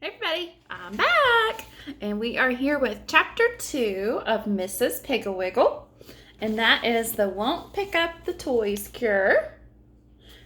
Hey everybody, I'm back, and we are here with Chapter 2 of Mrs. Piggle-Wiggle, and that is the Won't Pick Up the Toys Cure.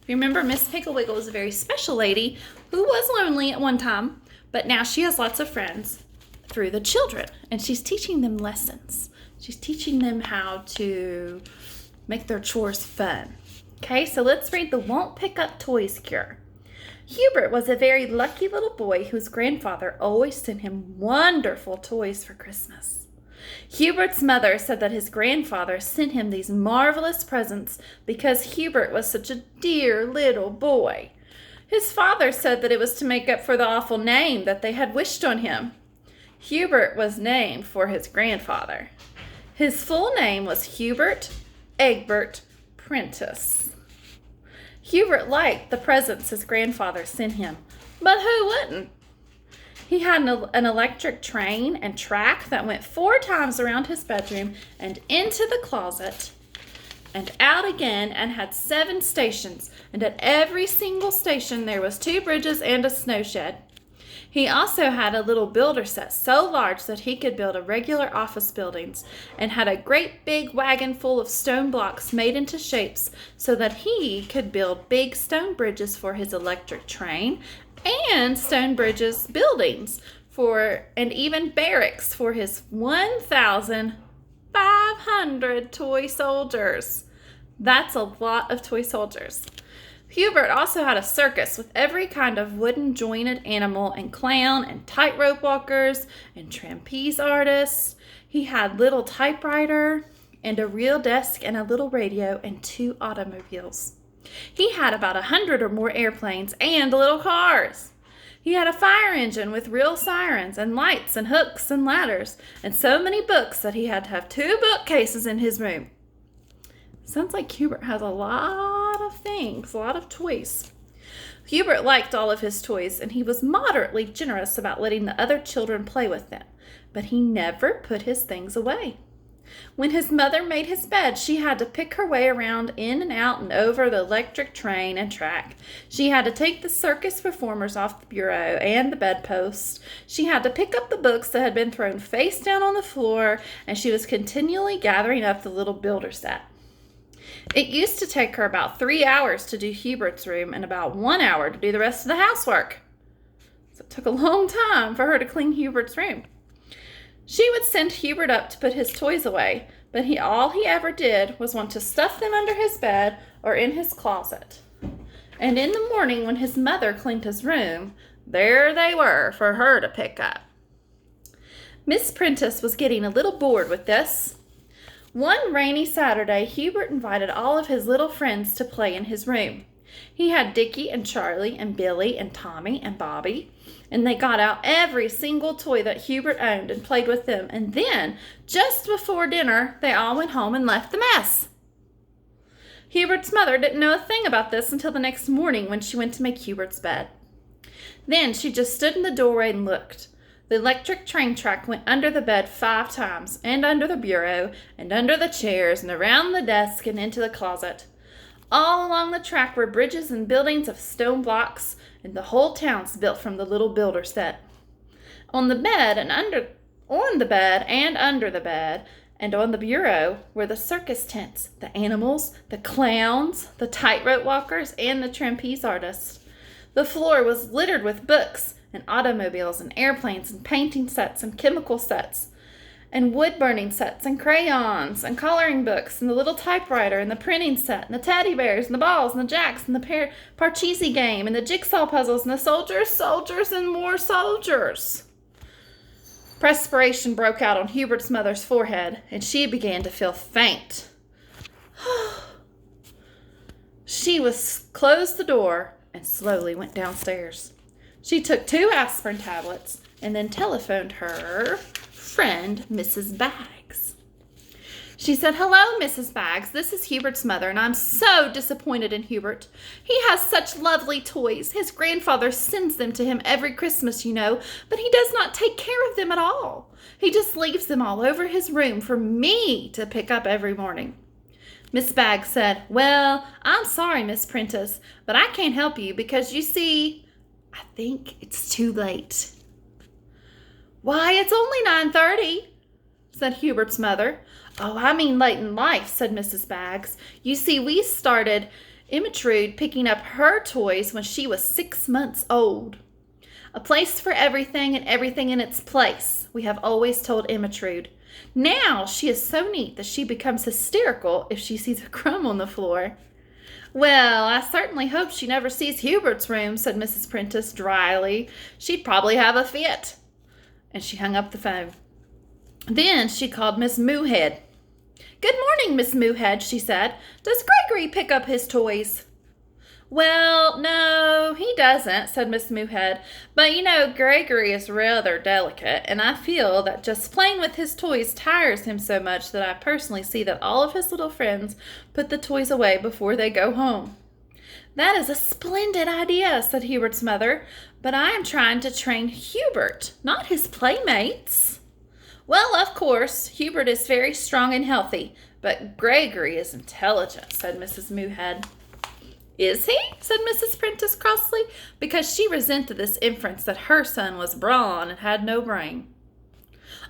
If you remember, Miss Piggle-Wiggle is a very special lady who was lonely at one time, but now she has lots of friends through the children, and she's teaching them lessons. She's teaching them how to make their chores fun. Okay, so let's read the Won't Pick Up Toys Cure. Hubert was a very lucky little boy whose grandfather always sent him wonderful toys for Christmas. Hubert's mother said that his grandfather sent him these marvelous presents because Hubert was such a dear little boy. His father said that it was to make up for the awful name that they had wished on him. Hubert was named for his grandfather. His full name was Hubert Egbert Prentice. Hubert liked the presents his grandfather sent him, but who wouldn't? He had an electric train and track that went 4 times around his bedroom and into the closet and out again, and had 7 stations, and at every single station there was 2 bridges and a snow shed. He also had a little builder set so large that he could build a regular office buildings, and had a great big wagon full of stone blocks made into shapes so that he could build big stone bridges for his electric train and stone bridges buildings and even barracks for his 1,500 toy soldiers. That's a lot of toy soldiers. Hubert also had a circus with every kind of wooden jointed animal and clown and tightrope walkers and trapeze artists. He had little typewriter and a real desk and a little radio and 2 automobiles. He had about 100 or more airplanes and little cars. He had a fire engine with real sirens and lights and hooks and ladders, and so many books that he had to have 2 bookcases in his room. Sounds like Hubert has a lot of things, a lot of toys. Hubert liked all of his toys, and he was moderately generous about letting the other children play with them, but he never put his things away. When his mother made his bed, she had to pick her way around in and out and over the electric train and track. She had to take the circus performers off the bureau and the bedpost. She had to pick up the books that had been thrown face down on the floor, and she was continually gathering up the little builder set. It used to take her about 3 hours to do Hubert's room and about 1 hour to do the rest of the housework. So it took a long time for her to clean Hubert's room. She would send Hubert up to put his toys away, but all he ever did was want to stuff them under his bed or in his closet. And in the morning when his mother cleaned his room, there they were for her to pick up. Miss Prentice was getting a little bored with this. One rainy Saturday, Hubert invited all of his little friends to play in his room. He had Dickie and Charlie and Billy and Tommy and Bobby, and they got out every single toy that Hubert owned and played with them, and then, just before dinner, they all went home and left the mess. Hubert's mother didn't know a thing about this until the next morning when she went to make Hubert's bed. Then she just stood in the doorway and looked. The electric train track went under the bed 5 times, and under the bureau, and under the chairs, and around the desk, and into the closet. All along the track were bridges and buildings of stone blocks, and the whole town's built from the little builder set. On the bed and under the bed, and on the bureau were the circus tents, the animals, the clowns, the tightrope walkers, and the trapeze artists. The floor was littered with books, and automobiles and airplanes and painting sets and chemical sets and wood-burning sets and crayons and coloring books and the little typewriter and the printing set and the teddy bears and the balls and the jacks and the Parcheesi game and the jigsaw puzzles and the soldiers and more soldiers. Perspiration broke out on Hubert's mother's forehead, and she began to feel faint. She closed the door and slowly went downstairs. She took 2 aspirin tablets and then telephoned her friend, Mrs. Baggs. She said, "Hello, Mrs. Baggs. This is Hubert's mother, and I'm so disappointed in Hubert. He has such lovely toys. His grandfather sends them to him every Christmas, you know, but he does not take care of them at all. He just leaves them all over his room for me to pick up every morning." Miss Baggs said, "Well, I'm sorry, Miss Prentice, but I can't help you because, you see, I think it's too late." Why, it's only 9:30, said Hubert's mother. Oh, I mean late in life, said Mrs. Baggs. You see, we started Ermentrude picking up her toys when she was 6 months old. A place for everything and everything in its place, we have always told Ermentrude. Now she is so neat that she becomes hysterical if she sees a crumb on the floor. Well, I certainly hope she never sees Hubert's room, said Mrs. Prentice dryly. She'd probably have a fit. And she hung up the phone. Then she called Miss Moohead. Good morning, Miss Moohead, she said. Does Gregory pick up his toys? Well, no, he doesn't, said Miss Moohead. But you know, Gregory is rather delicate, and I feel that just playing with his toys tires him so much that I personally see that all of his little friends put the toys away before they go home. That is a splendid idea, said Hubert's mother, but I am trying to train Hubert, not his playmates. Well, of course, Hubert is very strong and healthy, but Gregory is intelligent, said Mrs. Moohead. Is he? Said Mrs. Prentice crossly, because she resented this inference that her son was brawn and had no brain.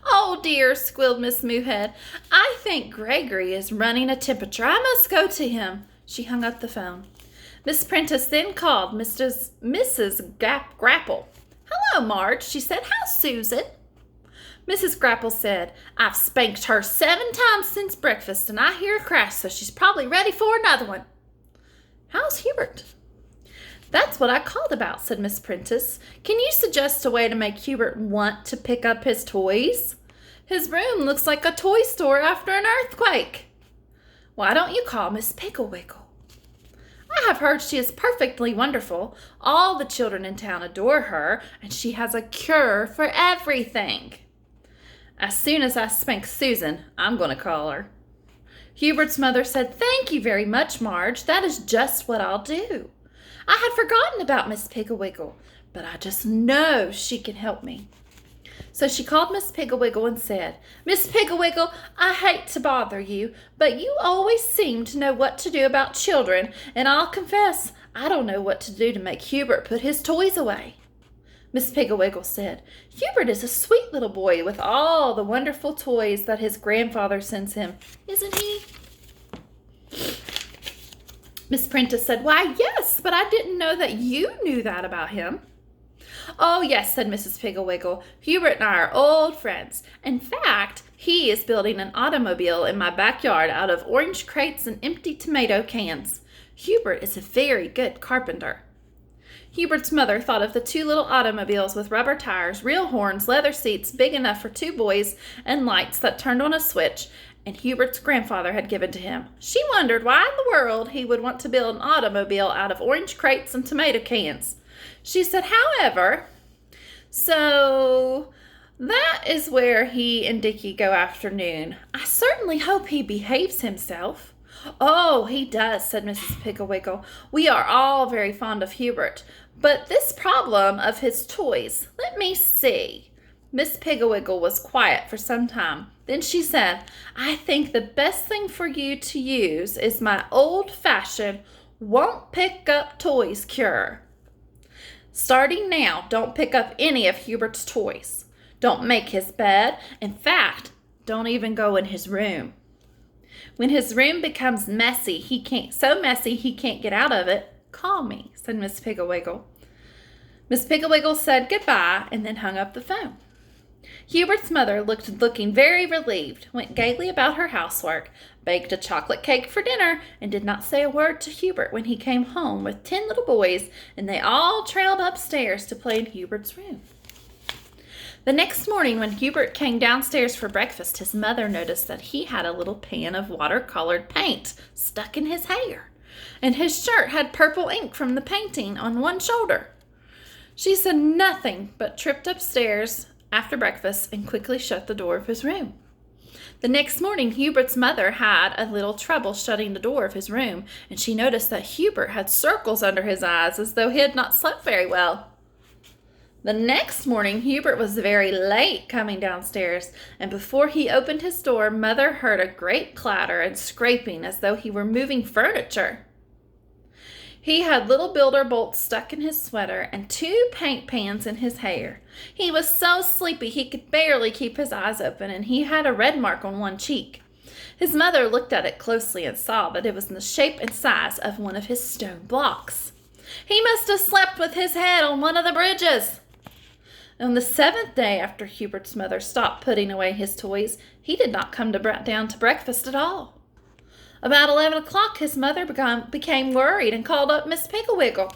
Oh, dear, squealed Miss Moohead. I think Gregory is running a temperature. I must go to him. She hung up the phone. Miss Prentice then called Mrs. Grapple. Hello, Marge, she said. How's Susan? Mrs. Grapple said, I've spanked her 7 times since breakfast, and I hear her crash, so she's probably ready for another one. How's Hubert? That's what I called about, said Miss Prentice. Can you suggest a way to make Hubert want to pick up his toys? His room looks like a toy store after an earthquake. Why don't you call Miss Piggle-Wiggle? I have heard she is perfectly wonderful. All the children in town adore her, and she has a cure for everything. As soon as I spank Susan, I'm going to call her. Hubert's mother said, Thank you very much, Marge. That is just what I'll do. I had forgotten about Miss Piggle-Wiggle, but I just know she can help me. So she called Miss Piggle-Wiggle and said, Miss Piggle-Wiggle, I hate to bother you, but you always seem to know what to do about children, and I'll confess, I don't know what to do to make Hubert put his toys away. Miss Piggle-Wiggle said, Hubert is a sweet little boy with all the wonderful toys that his grandfather sends him, isn't he? Miss Prentice said, Why, yes, but I didn't know that you knew that about him. Oh, yes, said Mrs. Piggle-Wiggle. Hubert and I are old friends. In fact, he is building an automobile in my backyard out of orange crates and empty tomato cans. Hubert is a very good carpenter. Hubert's mother thought of the 2 little automobiles with rubber tires, real horns, leather seats big enough for 2 boys, and lights that turned on a switch, and Hubert's grandfather had given to him. She wondered why in the world he would want to build an automobile out of orange crates and tomato cans. She said, however, so that is where he and Dickie go after noon. I certainly hope he behaves himself. Oh, he does, said Mrs. Piggle-Wiggle. We are all very fond of Hubert. But this problem of his toys, let me see. Miss Piggle-Wiggle was quiet for some time. Then she said, I think the best thing for you to use is my old-fashioned won't pick up toys cure. Starting now, don't pick up any of Hubert's toys. Don't make his bed. In fact, don't even go in his room. When his room becomes messy, he can't get out of it, call me, said Miss Piggle-Wiggle. Miss Piggle-Wiggle said goodbye and then hung up the phone. Hubert's mother looking very relieved, went gaily about her housework, baked a chocolate cake for dinner, and did not say a word to Hubert when he came home with 10 little boys, and they all trailed upstairs to play in Hubert's room. The next morning when Hubert came downstairs for breakfast, his mother noticed that he had a little pan of watercolored paint stuck in his hair, and his shirt had purple ink from the painting on one shoulder. She said nothing but tripped upstairs after breakfast and quickly shut the door of his room. The next morning, Hubert's mother had a little trouble shutting the door of his room, and she noticed that Hubert had circles under his eyes as though he had not slept very well. The next morning, Hubert was very late coming downstairs, and before he opened his door, Mother heard a great clatter and scraping as though he were moving furniture. He had little builder bolts stuck in his sweater and 2 paint pans in his hair. He was so sleepy he could barely keep his eyes open, and he had a red mark on one cheek. His mother looked at it closely and saw that it was in the shape and size of one of his stone blocks. He must have slept with his head on one of the bridges. On the 7th day after Hubert's mother stopped putting away his toys, he did not come down to breakfast at all. About 11 o'clock, his mother became worried and called up Miss Piggle-Wiggle.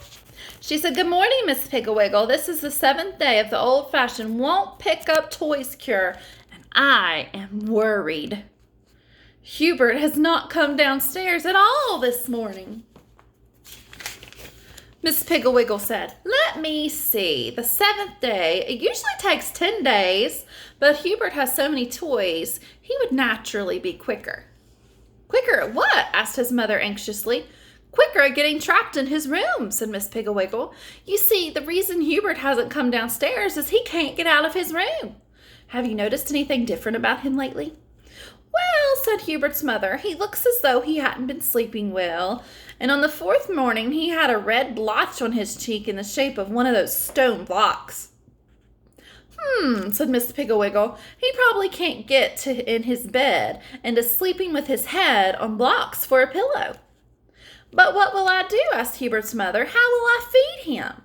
She said, "Good morning, Miss Piggle-Wiggle. This is the 7th day of the old-fashioned won't pick up toys cure, and I am worried. Hubert has not come downstairs at all this morning." Miss Piggle-Wiggle said, "Let me see. The 7th day, it usually takes 10 days, but Hubert has so many toys, he would naturally be quicker." "Quicker at what?" asked his mother anxiously. "Quicker at getting trapped in his room," said Miss Piggle-Wiggle. "You see, the reason Hubert hasn't come downstairs is he can't get out of his room. Have you noticed anything different about him lately?" "Well," said Hubert's mother, "he looks as though he hadn't been sleeping well, and on the 4th morning he had a red blotch on his cheek in the shape of one of those stone blocks." Said Miss Piggle-Wiggle. "He probably can't get in his bed and is sleeping with his head on blocks for a pillow." "But what will I do?" asked Hubert's mother. "How will I feed him?"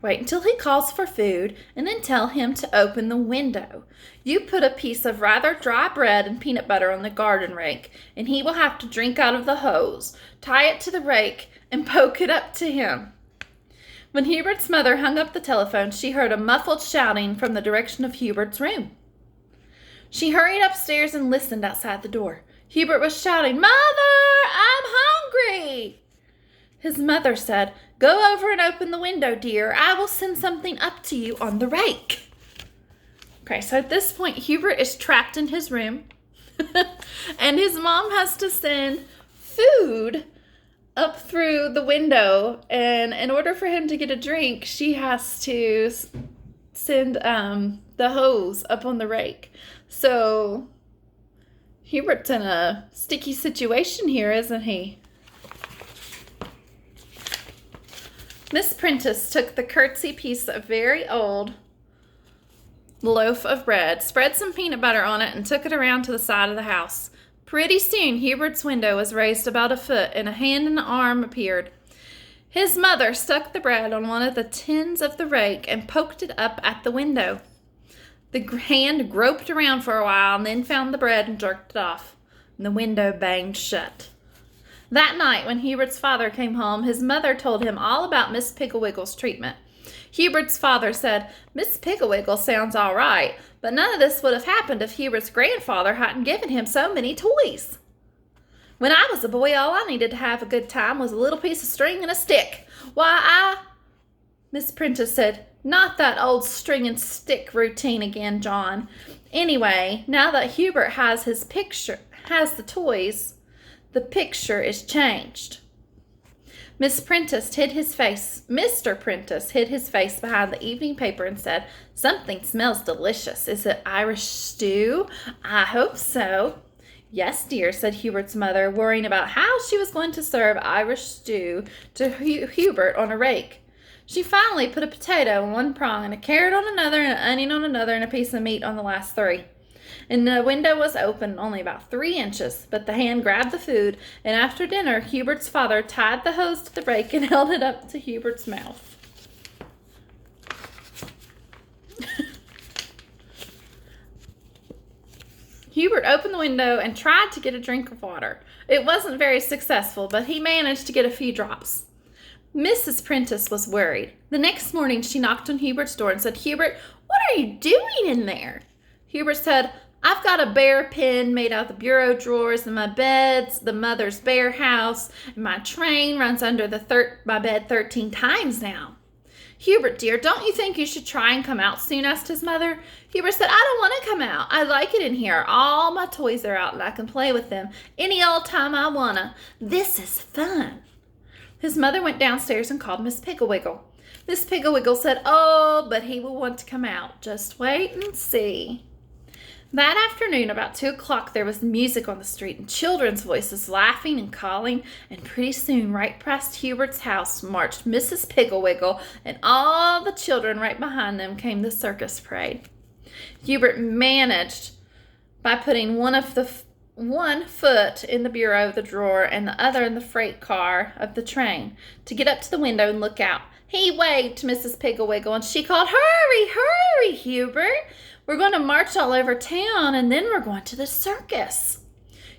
"Wait until he calls for food and then tell him to open the window. You put a piece of rather dry bread and peanut butter on the garden rake, and he will have to drink out of the hose. Tie it to the rake and poke it up to him." When Hubert's mother hung up the telephone, she heard a muffled shouting from the direction of Hubert's room. She hurried upstairs and listened outside the door. Hubert was shouting, "Mother, I'm hungry!" His mother said, "Go over and open the window, dear. I will send something up to you on the rake." Okay, so at this point, Hubert is trapped in his room, and his mom has to send food up through the window, and in order for him to get a drink, she has to send the hose up on the rake. So Hubert's in a sticky situation here, isn't he? Miss Prentice took the curtsy piece of very old loaf of bread, spread some peanut butter on it, and took it around to the side of the house. Pretty soon, Hubert's window was raised about a foot, and a hand and an arm appeared. His mother stuck the bread on one of the tins of the rake and poked it up at the window. The hand groped around for a while and then found the bread and jerked it off. And the window banged shut. That night, when Hubert's father came home, his mother told him all about Miss Piggle-Wiggle's treatment. Hubert's father said, "Miss Piggle-Wiggle sounds all right, but none of this would have happened if Hubert's grandfather hadn't given him so many toys. When I was a boy, all I needed to have a good time was a little piece of string and a stick. Miss Prentice said, "Not that old string and stick routine again, John. Anyway, now that Hubert has the toys, the picture is changed." Mr. Prentice hid his face behind the evening paper and said, "Something smells delicious. Is it Irish stew? I hope so." "Yes, dear," said Hubert's mother, worrying about how she was going to serve Irish stew to Hubert on a rake. She finally put a potato on one prong and a carrot on another and an onion on another and a piece of meat on the last 3. And the window was open only about 3 inches, but the hand grabbed the food, and after dinner, Hubert's father tied the hose to the rake and held it up to Hubert's mouth. Hubert opened the window and tried to get a drink of water. It wasn't very successful, but he managed to get a few drops. Mrs. Prentice was worried. The next morning, she knocked on Hubert's door and said, "Hubert, what are you doing in there?" Hubert said, "I've got a bear pen made out of the bureau drawers, and my bed's the mother's bear house, and my train runs under my bed 13 times now." "Hubert, dear, don't you think you should try and come out soon?" asked his mother. Hubert said, "I don't want to come out. I like it in here. All my toys are out, and I can play with them any old time I wanna. This is fun." His mother went downstairs and called Miss Piggle-Wiggle. Miss Piggle-Wiggle said, "Oh, but he will want to come out. Just wait and see." That afternoon, about 2 o'clock, there was music on the street and children's voices laughing and calling, and pretty soon, right past Hubert's house, marched Mrs. Piggle-Wiggle, and all the children right behind them came the circus parade. Hubert managed by putting one foot in the bureau of the drawer and the other in the freight car of the train to get up to the window and look out. He waved to Mrs. Piggle-Wiggle, and she called, "Hurry, hurry, Hubert! We're going to march all over town, and then we're going to the circus."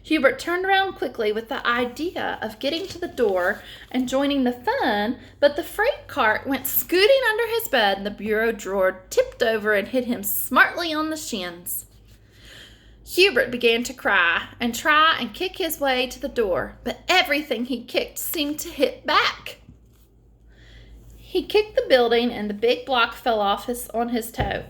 Hubert turned around quickly with the idea of getting to the door and joining the fun, but the freight cart went scooting under his bed, and the bureau drawer tipped over and hit him smartly on the shins. Hubert began to cry and try and kick his way to the door, but everything he kicked seemed to hit back. He kicked the building, and the big block fell off on his toe.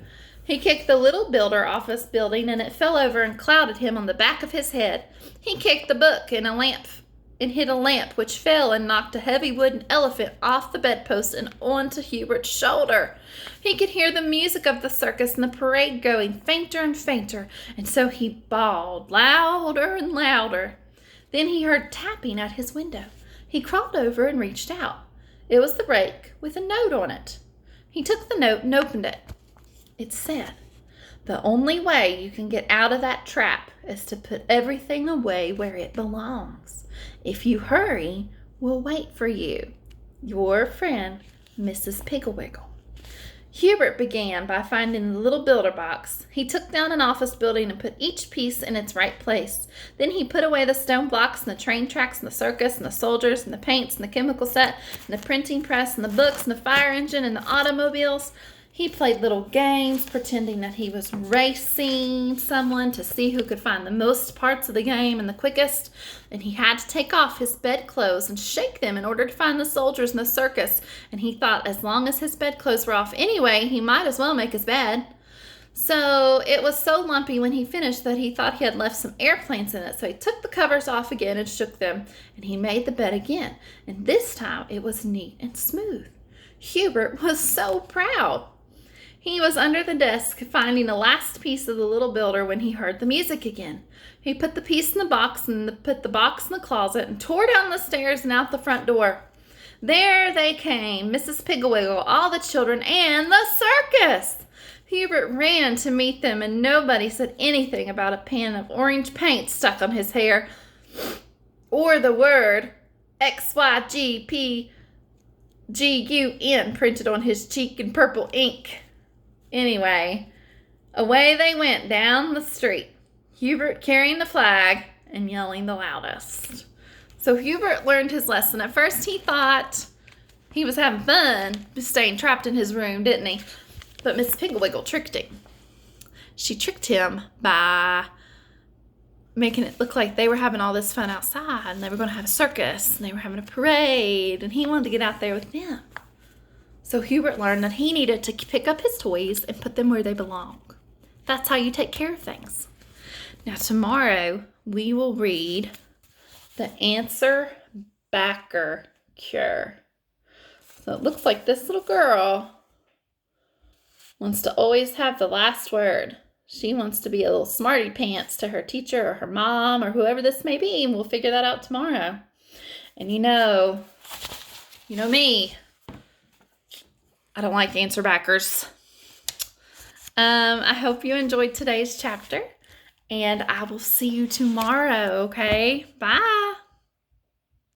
He kicked the little builder off his building, and it fell over and clouded him on the back of his head. He kicked the book and hit a lamp, which fell and knocked a heavy wooden elephant off the bedpost and onto Hubert's shoulder. He could hear the music of the circus and the parade going fainter and fainter, and so he bawled louder and louder. Then he heard tapping at his window. He crawled over and reached out. It was the rake with a note on it. He took the note and opened it. It said, "The only way you can get out of that trap is to put everything away where it belongs. If you hurry, we'll wait for you. Your friend, Mrs. Piggle-Wiggle." Hubert began by finding the little builder box. He took down an office building and put each piece in its right place. Then he put away the stone blocks and the train tracks and the circus and the soldiers and the paints and the chemical set and the printing press and the books and the fire engine and the automobiles. He played little games, pretending that he was racing someone to see who could find the most parts of the game and the quickest. And he had to take off his bedclothes and shake them in order to find the soldiers in the circus. And he thought as long as his bedclothes were off anyway, he might as well make his bed. So it was so lumpy when he finished that he thought he had left some airplanes in it. So he took the covers off again and shook them. And he made the bed again. And this time it was neat and smooth. Hubert was so proud. He was under the desk finding the last piece of the little builder when he heard the music again. He put the piece in the box and put the box in the closet and tore down the stairs and out the front door. There they came, Mrs. Piggle-Wiggle, all the children, and the circus. Hubert ran to meet them, and nobody said anything about a pan of orange paint stuck on his hair or the word XYGPGUN printed on his cheek in purple ink. Anyway, away they went down the street, Hubert carrying the flag and yelling the loudest. So Hubert learned his lesson. At first he thought he was having fun, just staying trapped in his room, didn't he? But Miss Piggle-Wiggle tricked him. She tricked him by making it look like they were having all this fun outside, and they were going to have a circus, and they were having a parade, and he wanted to get out there with them. So Hubert learned that he needed to pick up his toys and put them where they belong. That's how you take care of things. Now tomorrow we will read the answer backer cure. So it looks like this little girl wants to always have the last word. She wants to be a little smarty pants to her teacher or her mom or whoever this may be, and we'll figure that out tomorrow. And you know me. I don't like answer backers. I hope you enjoyed today's chapter, and I will see you tomorrow, okay? Bye.